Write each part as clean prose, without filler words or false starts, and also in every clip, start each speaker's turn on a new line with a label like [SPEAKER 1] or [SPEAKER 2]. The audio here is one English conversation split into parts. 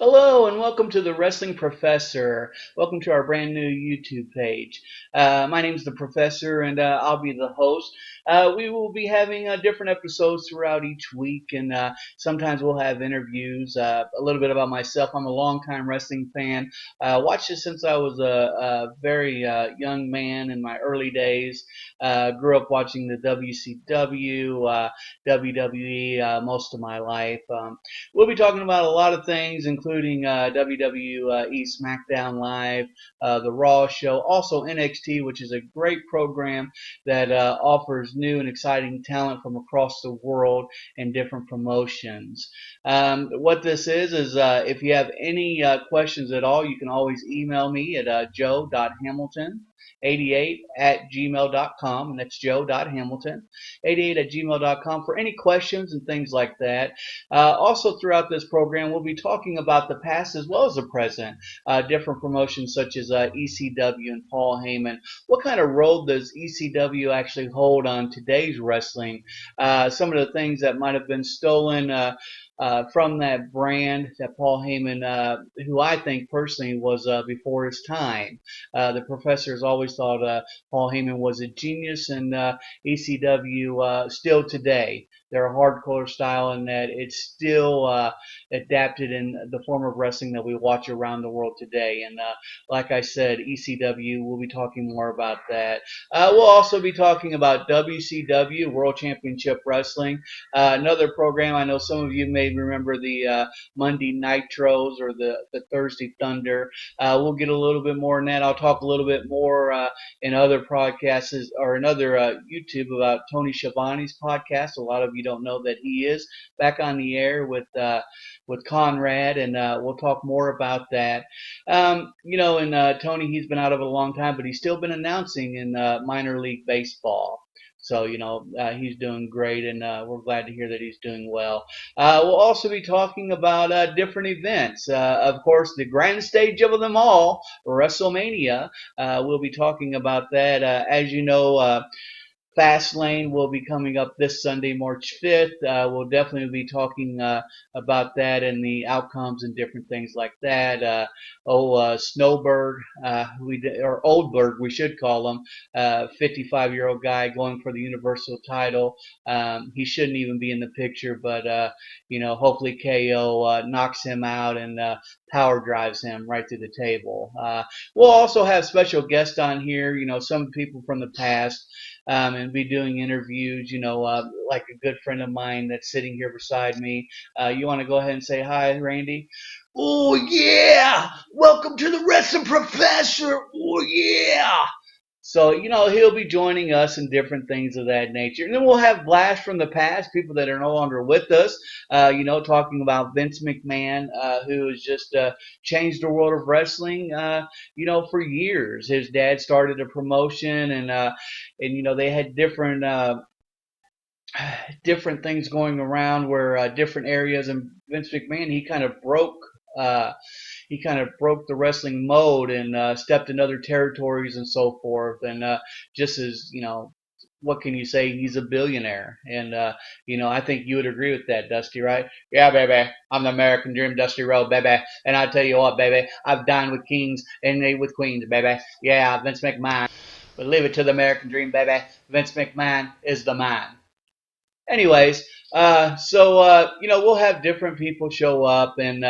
[SPEAKER 1] Hello and welcome to the Wrestling Professor. Welcome to our brand new YouTube page. My name is the Professor and I'll be the host. We will be having different episodes throughout each week and sometimes we'll have interviews. A little bit about myself. I'm a longtime wrestling fan. Watched it since I was a very young man in my early days. Grew up watching the WCW, WWE most of my life. We'll be talking about a lot of things, including WWE SmackDown Live, the Raw show, also NXT, which is a great program that offers new and exciting talent from across the world and different promotions. What this is if you have any questions at all, you can always email me at joe.hamilton88 at gmail.com, and that's joe.hamilton88 at gmail.com for any questions and things like that. Also, throughout this program, we'll be talking about the past as well as the present, different promotions such as ECW and Paul Heyman. What kind of role does ECW actually hold on today's wrestling? Some of the things that might have been stolen from that brand that Paul Heyman, who I think personally was before his time. The professors always thought Paul Heyman was a genius, and ECW still today. They're a hardcore style in that it's still adapted in the form of wrestling that we watch around the world today. And like I said, ECW, we'll be talking more about that. We'll also be talking about WCW, World Championship Wrestling, another program. I know some of you may remember the Monday Nitros or the Thursday Thunder. We'll get a little bit more in that. I'll talk a little bit more in other podcasts or in other YouTube about Tony Schiavone's podcast. A lot of you don't know that he is back on the air with Conrad, and we'll talk more about that. And Tony, he's been out of it a long time, but he's still been announcing in minor league baseball. So, he's doing great, and we're glad to hear that he's doing well. We'll also be talking about different events. Of course, the grand stage of them all, WrestleMania. We'll be talking about that. As you know, Fastlane will be coming up this Sunday, March 5th. We'll definitely be talking about that and the outcomes and different things like that. Snowbird, or Old Bird, we should call him, 55-year-old guy going for the Universal title. He shouldn't even be in the picture, but hopefully KO knocks him out and power drives him right through the table. We'll also have special guests on here, some people from the past. And be doing interviews, like a good friend of mine that's sitting here beside me. You want to go ahead and say hi, Randy? Oh, yeah! Welcome to the Wrestling Professor! Oh, yeah! So, he'll be joining us in different things of that nature. And then we'll have blasts from the past, people that are no longer with us, talking about Vince McMahon, who has just changed the world of wrestling, for years. His dad started a promotion, and they had different things going around where different areas, and Vince McMahon, uh, he kind of broke the wrestling mode and stepped in other territories and so forth. And just as what can you say? He's a billionaire, and I think you would agree with that, Dusty, right? Yeah, baby, I'm the American Dream, Dusty Road, baby. And I tell you what, baby, I've dined with kings and ate with queens, baby. Yeah, Vince McMahon. But leave it to the American Dream, baby. Vince McMahon is the man. Anyways, we'll have different people show up, and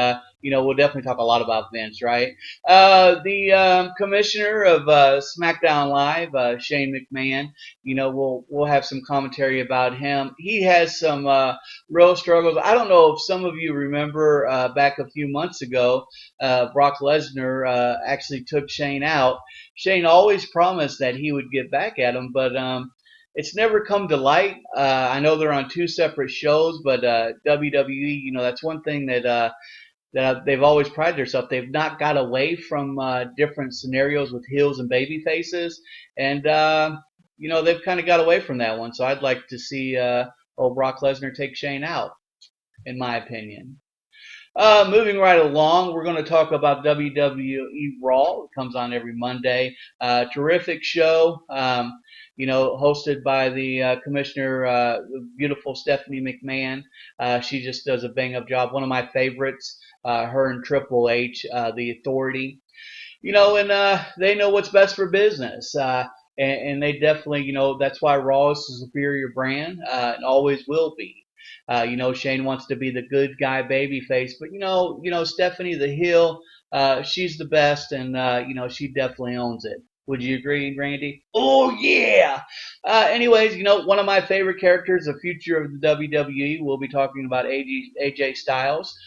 [SPEAKER 1] we'll definitely talk a lot about Vince, right? The commissioner of SmackDown Live, Shane McMahon, we'll have some commentary about him. He has some real struggles. I don't know if some of you remember back a few months ago, Brock Lesnar actually took Shane out. Shane always promised that he would get back at him, but it's never come to light. I know they're on two separate shows, but WWE, that's one thing that they've always prided themselves. They've not got away from different scenarios with heels and baby faces, and they've kind of got away from that one. So I'd like to see old Brock Lesnar take Shane out, in my opinion. Moving right along, we're going to talk about WWE Raw. It comes on every Monday. Terrific show. hosted by the commissioner, beautiful Stephanie McMahon. She just does a bang up job. One of my favorites, her and Triple H, the Authority. And they know what's best for business. And they definitely, that's why Raw is a superior brand, and always will be. Shane wants to be the good guy baby face, but Stephanie the heel, she's the best, and she definitely owns it. Would you agree, Randy? Oh yeah. Anyways, one of my favorite characters, the future of the WWE. We'll be talking about AJ Styles.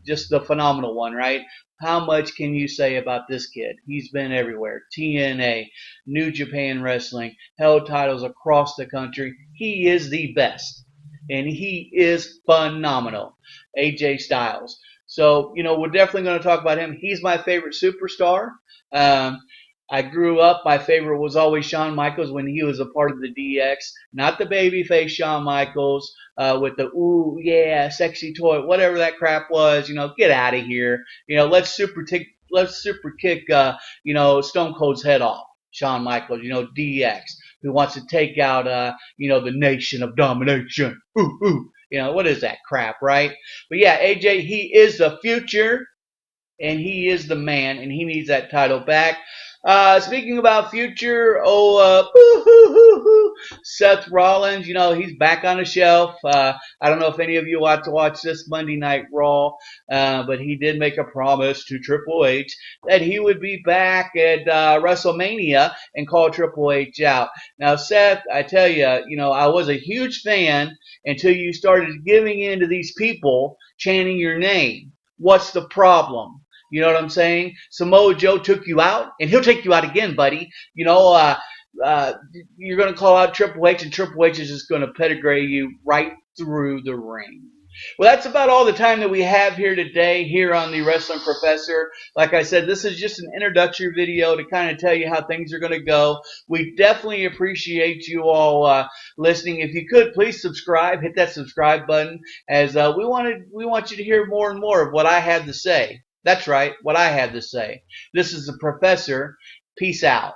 [SPEAKER 1] Just the phenomenal one, right? How much can you say about this kid? He's been everywhere. TNA, New Japan Wrestling, held titles across the country. He is the best. And he is phenomenal. AJ Styles. So, we're definitely going to talk about him. He's my favorite superstar. Um, I grew up, my favorite was always Shawn Michaels when he was a part of the DX, not the babyface Shawn Michaels with the ooh yeah sexy toy, whatever that crap was. Get out of here. Let's super kick Stone Cold's head off. Shawn Michaels, DX, who wants to take out the Nation of Domination. Ooh ooh. What is that crap, right? But yeah, AJ, he is the future. And he is the man, and he needs that title back. Speaking about future, Seth Rollins, he's back on the shelf. I don't know if any of you want to watch this Monday Night Raw, but he did make a promise to Triple H that he would be back at WrestleMania and call Triple H out. Now, Seth, I tell you, I was a huge fan until you started giving in to these people chanting your name. What's the problem? You know what I'm saying? Samoa Joe took you out, and he'll take you out again, buddy. You're going to call out Triple H, and Triple H is just going to pedigree you right through the ring. Well, that's about all the time that we have here today here on the Wrestling Professor. Like I said, this is just an introductory video to kind of tell you how things are going to go. We definitely appreciate you all listening. If you could, please subscribe. Hit that subscribe button, as we want you to hear more and more of what I have to say. That's right, what I have to say. This is the Professor. Peace out.